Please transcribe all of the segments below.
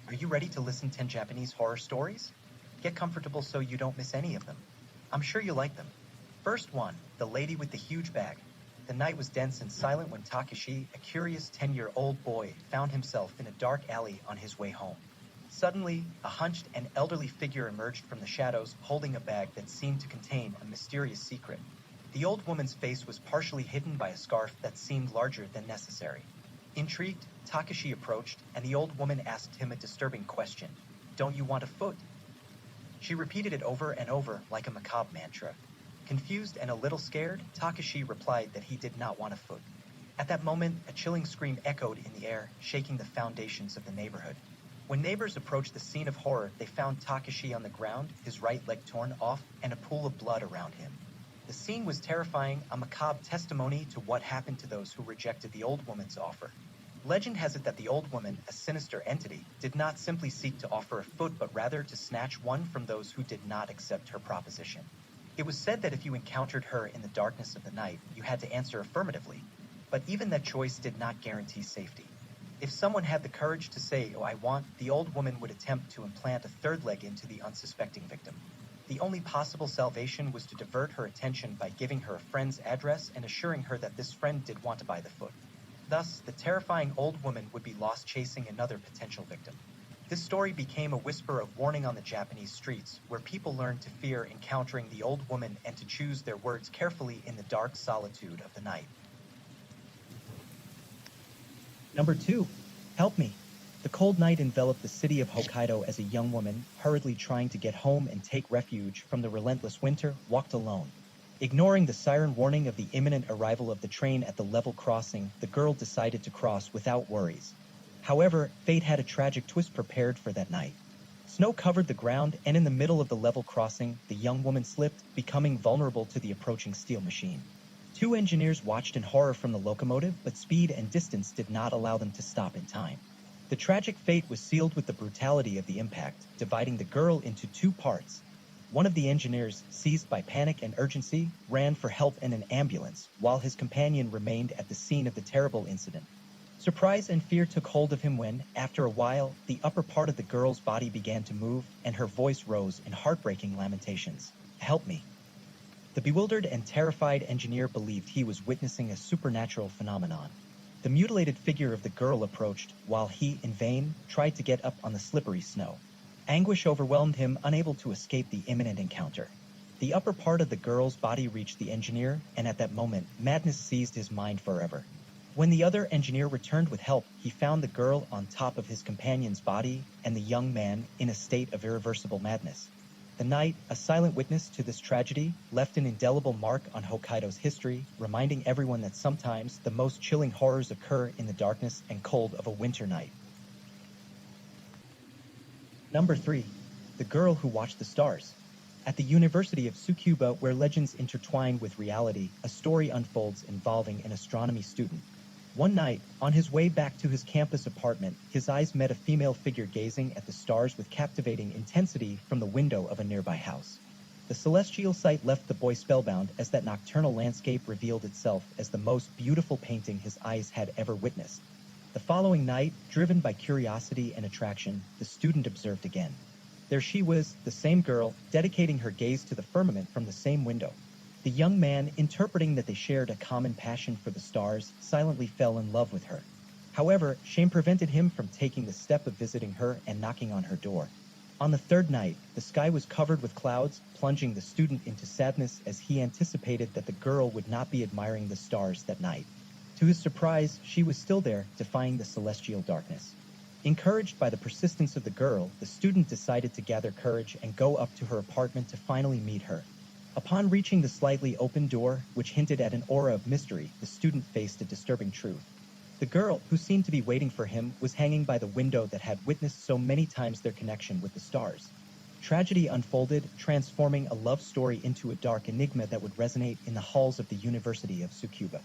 Are you ready to listen 10 Japanese horror stories? Get comfortable so you don't miss any of them. I'm sure you'll like them. First one, The Lady with the Huge Bag. The night was dense and silent when Takashi, a curious 10-year-old boy, found himself in a dark alley on his way home. Suddenly, a hunched and elderly figure emerged from the shadows holding a bag that seemed to contain a mysterious secret. The old woman's face was partially hidden by a scarf that seemed larger than necessary. Intrigued, Takashi approached, and the old woman asked him a disturbing question. "Don't you want a foot?" She repeated it over and over like a macabre mantra. Confused and a little scared, Takashi replied that he did not want a foot. At that moment, a chilling scream echoed in the air, shaking the foundations of the neighborhood. When neighbors approached the scene of horror, they found Takashi on the ground, his right leg torn off, and a pool of blood around him. The scene was terrifying, a macabre testimony to what happened to those who rejected the old woman's offer. Legend has it that the old woman, a sinister entity, did not simply seek to offer a foot but rather to snatch one from those who did not accept her proposition. It was said that if you encountered her in the darkness of the night, you had to answer affirmatively, but even that choice did not guarantee safety. If someone had the courage to say, "Oh, I want," the old woman would attempt to implant a third leg into the unsuspecting victim. The only possible salvation was to divert her attention by giving her a friend's address and assuring her that this friend did want to buy the foot. Thus, the terrifying old woman would be lost chasing another potential victim. This story became a whisper of warning on the Japanese streets, where people learned to fear encountering the old woman and to choose their words carefully in the dark solitude of the night. Number 2. Help me. The cold night enveloped the city of Hokkaido as a young woman, hurriedly trying to get home and take refuge from the relentless winter, walked alone. Ignoring the siren warning of the imminent arrival of the train at the level crossing, the girl decided to cross without worries. However, fate had a tragic twist prepared for that night. Snow covered the ground, and in the middle of the level crossing, the young woman slipped, becoming vulnerable to the approaching steel machine. Two engineers watched in horror from the locomotive, but speed and distance did not allow them to stop in time. The tragic fate was sealed with the brutality of the impact, dividing the girl into two parts. One of the engineers, seized by panic and urgency, ran for help in an ambulance, while his companion remained at the scene of the terrible incident. Surprise and fear took hold of him when, after a while, the upper part of the girl's body began to move, and her voice rose in heartbreaking lamentations. "Help me." The bewildered and terrified engineer believed he was witnessing a supernatural phenomenon. The mutilated figure of the girl approached, while he, in vain, tried to get up on the slippery snow. Anguish overwhelmed him, unable to escape the imminent encounter. The upper part of the girl's body reached the engineer, and at that moment, madness seized his mind forever. When the other engineer returned with help, he found the girl on top of his companion's body and the young man in a state of irreversible madness. The night, a silent witness to this tragedy, left an indelible mark on Hokkaido's history, reminding everyone that sometimes the most chilling horrors occur in the darkness and cold of a winter night. Number 3. The Girl Who Watched the Stars. At the University of Tsukuba, where legends intertwine with reality, a story unfolds involving an astronomy student. One night, on his way back to his campus apartment, his eyes met a female figure gazing at the stars with captivating intensity from the window of a nearby house. The celestial sight left the boy spellbound as that nocturnal landscape revealed itself as the most beautiful painting his eyes had ever witnessed. The following night, driven by curiosity and attraction, the student observed again. There she was, the same girl, dedicating her gaze to the firmament from the same window. The young man, interpreting that they shared a common passion for the stars, silently fell in love with her. However, shame prevented him from taking the step of visiting her and knocking on her door. On the third night, the sky was covered with clouds, plunging the student into sadness as he anticipated that the girl would not be admiring the stars that night. To his surprise, she was still there, defying the celestial darkness. Encouraged by the persistence of the girl, the student decided to gather courage and go up to her apartment to finally meet her. Upon reaching the slightly open door, which hinted at an aura of mystery, the student faced a disturbing truth. The girl, who seemed to be waiting for him, was hanging by the window that had witnessed so many times their connection with the stars. Tragedy unfolded, transforming a love story into a dark enigma that would resonate in the halls of the University of Tsukuba.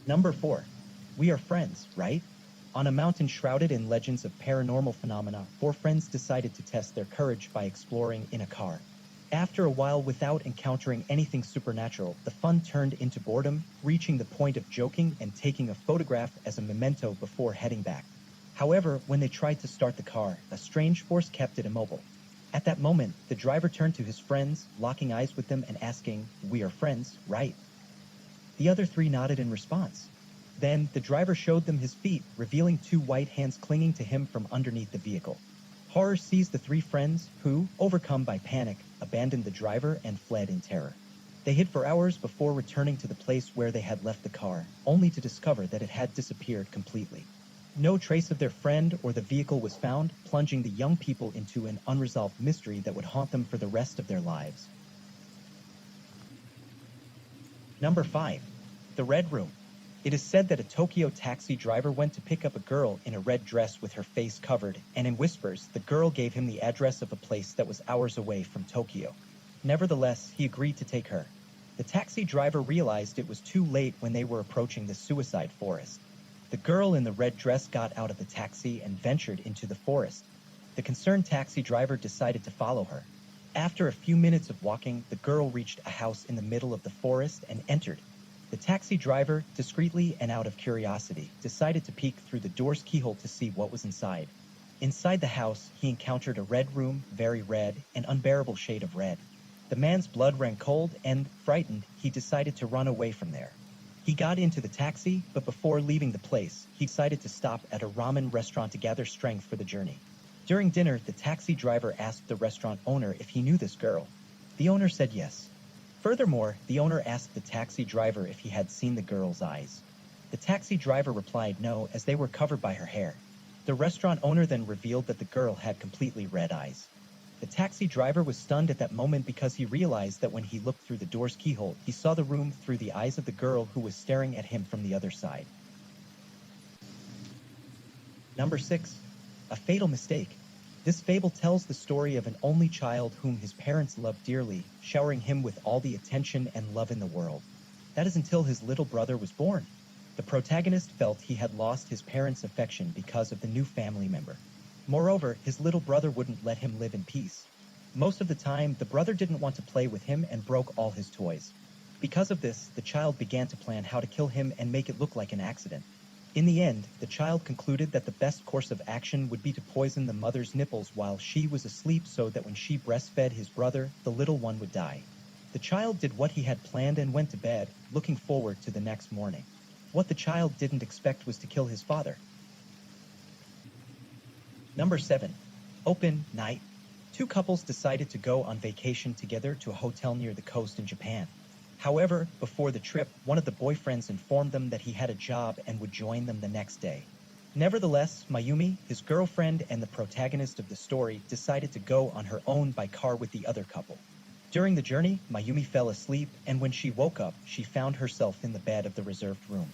Number 4. We are friends, right? On a mountain shrouded in legends of paranormal phenomena, 4 friends decided to test their courage by exploring in a car. After a while without encountering anything supernatural, the fun turned into boredom, reaching the point of joking and taking a photograph as a memento before heading back. However, when they tried to start the car, a strange force kept it immobile. At that moment, the driver turned to his friends, locking eyes with them and asking, "We are friends, right?" The other three nodded in response. Then, the driver showed them his feet, revealing two white hands clinging to him from underneath the vehicle. Horror seized the three friends, who, overcome by panic, abandoned the driver and fled in terror. They hid for hours before returning to the place where they had left the car, only to discover that it had disappeared completely. No trace of their friend or the vehicle was found, plunging the young people into an unresolved mystery that would haunt them for the rest of their lives. Number 5. The Red Room. It is said that a Tokyo taxi driver went to pick up a girl in a red dress with her face covered, and in whispers, the girl gave him the address of a place that was hours away from Tokyo. Nevertheless, he agreed to take her. The taxi driver realized it was too late when they were approaching the suicide forest. The girl in the red dress got out of the taxi and ventured into the forest. The concerned taxi driver decided to follow her. After a few minutes of walking, the girl reached a house in the middle of the forest and entered. The taxi driver, discreetly and out of curiosity, decided to peek through the door's keyhole to see what was inside. Inside the house, he encountered a red room, very red, an unbearable shade of red. The man's blood ran cold and, frightened, he decided to run away from there. He got into the taxi, but before leaving the place, he decided to stop at a ramen restaurant to gather strength for the journey. During dinner, the taxi driver asked the restaurant owner if he knew this girl. The owner said yes. Furthermore, the owner asked the taxi driver if he had seen the girl's eyes. The taxi driver replied no, as they were covered by her hair. The restaurant owner then revealed that the girl had completely red eyes. The taxi driver was stunned at that moment because he realized that when he looked through the door's keyhole, he saw the room through the eyes of the girl who was staring at him from the other side. Number 6. A Fatal Mistake. This fable tells the story of an only child whom his parents loved dearly, showering him with all the attention and love in the world. That is until his little brother was born. The protagonist felt he had lost his parents' affection because of the new family member. Moreover, his little brother wouldn't let him live in peace. Most of the time, the brother didn't want to play with him and broke all his toys. Because of this, the child began to plan how to kill him and make it look like an accident. In the end, the child concluded that the best course of action would be to poison the mother's nipples while she was asleep so that when she breastfed his brother, the little one would die. The child did what he had planned and went to bed, looking forward to the next morning. What the child didn't expect was to kill his father. Number 7. Open Night. Two couples decided to go on vacation together to a hotel near the coast in Japan. However, before the trip, one of the boyfriends informed them that he had a job and would join them the next day. Nevertheless, Mayumi, his girlfriend and the protagonist of the story, decided to go on her own by car with the other couple. During the journey, Mayumi fell asleep, and when she woke up, she found herself in the bed of the reserved room.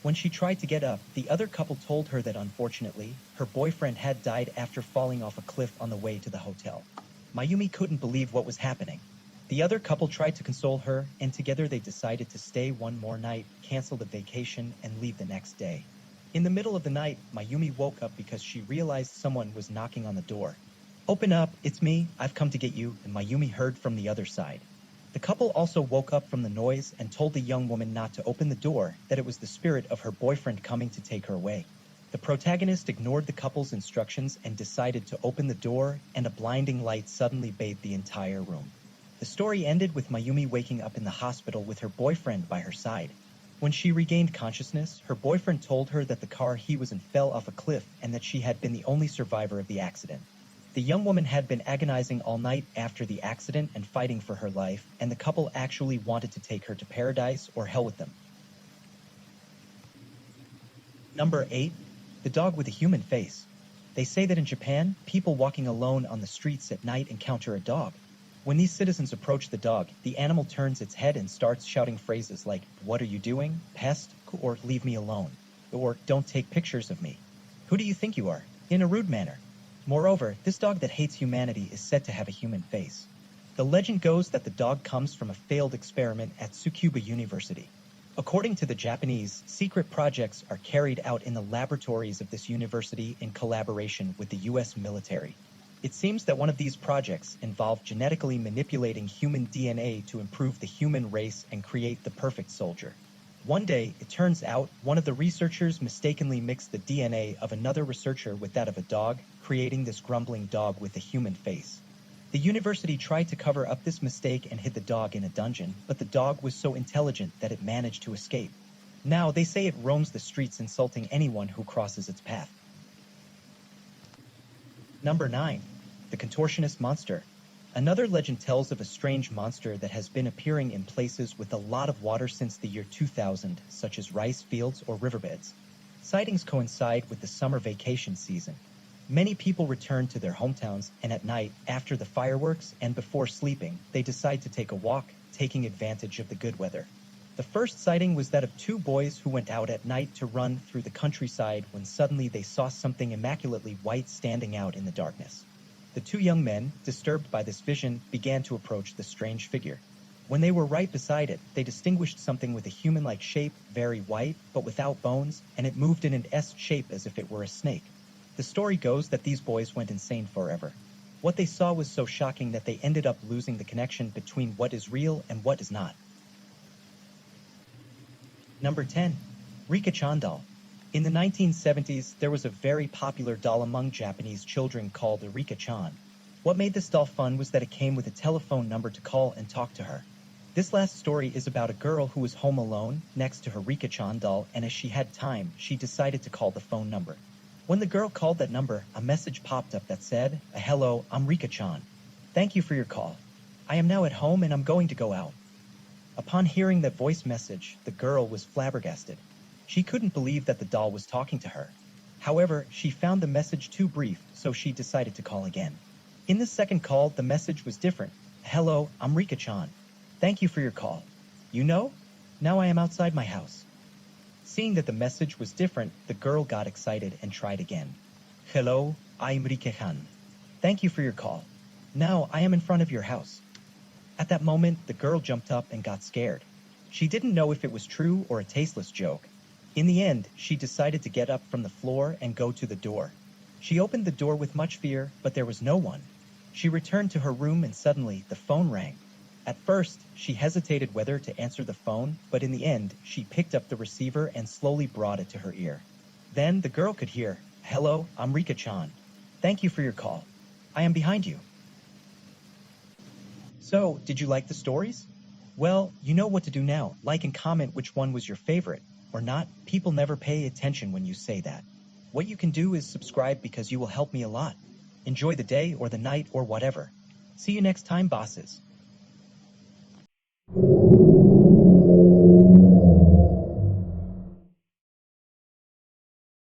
When she tried to get up, the other couple told her that unfortunately, her boyfriend had died after falling off a cliff on the way to the hotel. Mayumi couldn't believe what was happening. The other couple tried to console her, and together they decided to stay one more night, cancel the vacation, and leave the next day. In the middle of the night, Mayumi woke up because she realized someone was knocking on the door. "Open up, it's me, I've come to get you," and Mayumi heard from the other side. The couple also woke up from the noise and told the young woman not to open the door, that it was the spirit of her boyfriend coming to take her away. The protagonist ignored the couple's instructions and decided to open the door, and a blinding light suddenly bathed the entire room. The story ended with Mayumi waking up in the hospital with her boyfriend by her side. When she regained consciousness, her boyfriend told her that the car he was in fell off a cliff and that she had been the only survivor of the accident. The young woman had been agonizing all night after the accident and fighting for her life, and the couple actually wanted to take her to paradise or hell with them. Number 8. The Dog with a Human Face. They say that in Japan, people walking alone on the streets at night encounter a dog. When these citizens approach the dog, the animal turns its head and starts shouting phrases like, "What are you doing? Pest?" or "Leave me alone," or "Don't take pictures of me." "Who do you think you are?" in a rude manner. Moreover, this dog that hates humanity is said to have a human face. The legend goes that the dog comes from a failed experiment at Tsukuba University. According to the Japanese, secret projects are carried out in the laboratories of this university in collaboration with the US military. It seems that one of these projects involved genetically manipulating human DNA to improve the human race and create the perfect soldier. One day, it turns out one of the researchers mistakenly mixed the DNA of another researcher with that of a dog, creating this grumbling dog with a human face. The university tried to cover up this mistake and hid the dog in a dungeon, but the dog was so intelligent that it managed to escape. Now, they say it roams the streets insulting anyone who crosses its path. Number 9. The Contortionist Monster. Another legend tells of a strange monster that has been appearing in places with a lot of water since the year 2000, such as rice fields or riverbeds. Sightings coincide with the summer vacation season. Many people return to their hometowns, and at night, after the fireworks and before sleeping, they decide to take a walk, taking advantage of the good weather. The first sighting was that of two boys who went out at night to run through the countryside when suddenly they saw something immaculately white standing out in the darkness. The two young men, disturbed by this vision, began to approach the strange figure. When they were right beside it, they distinguished something with a human-like shape, very white, but without bones, and it moved in an S shape as if it were a snake. The story goes that these boys went insane forever. What they saw was so shocking that they ended up losing the connection between what is real and what is not. Number 10. Rika-chan doll. In the 1970s, there was a very popular doll among Japanese children called the Rika-chan. What made this doll fun was that it came with a telephone number to call and talk to her. This last story is about a girl who was home alone next to her Rika-chan doll, and as she had time, she decided to call the phone number. When the girl called that number, a message popped up that said, "Hello, I'm Rika-chan. Thank you for your call. I am now at home and I'm going to go out." Upon hearing that voice message, the girl was flabbergasted. She couldn't believe that the doll was talking to her. However, she found the message too brief, so she decided to call again. In the second call, the message was different. "Hello, I'm Rika-chan. Thank you for your call. You know, now I am outside my house." Seeing that the message was different, the girl got excited and tried again. "Hello, I'm Rika-chan. Thank you for your call. Now I am in front of your house." At that moment, the girl jumped up and got scared. She didn't know if it was true or a tasteless joke. In the end, she decided to get up from the floor and go to the door. She opened the door with much fear, but there was no one. She returned to her room and suddenly the phone rang. At first, she hesitated whether to answer the phone, but in the end, she picked up the receiver and slowly brought it to her ear. Then the girl could hear, "Hello, I'm Rika-chan. Thank you for your call. I am behind you." So, did you like the stories? Well, you know what to do now. Like and comment which one was your favorite. Or not, people never pay attention when you say that. What you can do is subscribe because you will help me a lot. Enjoy the day or the night or whatever. See you next time, bosses.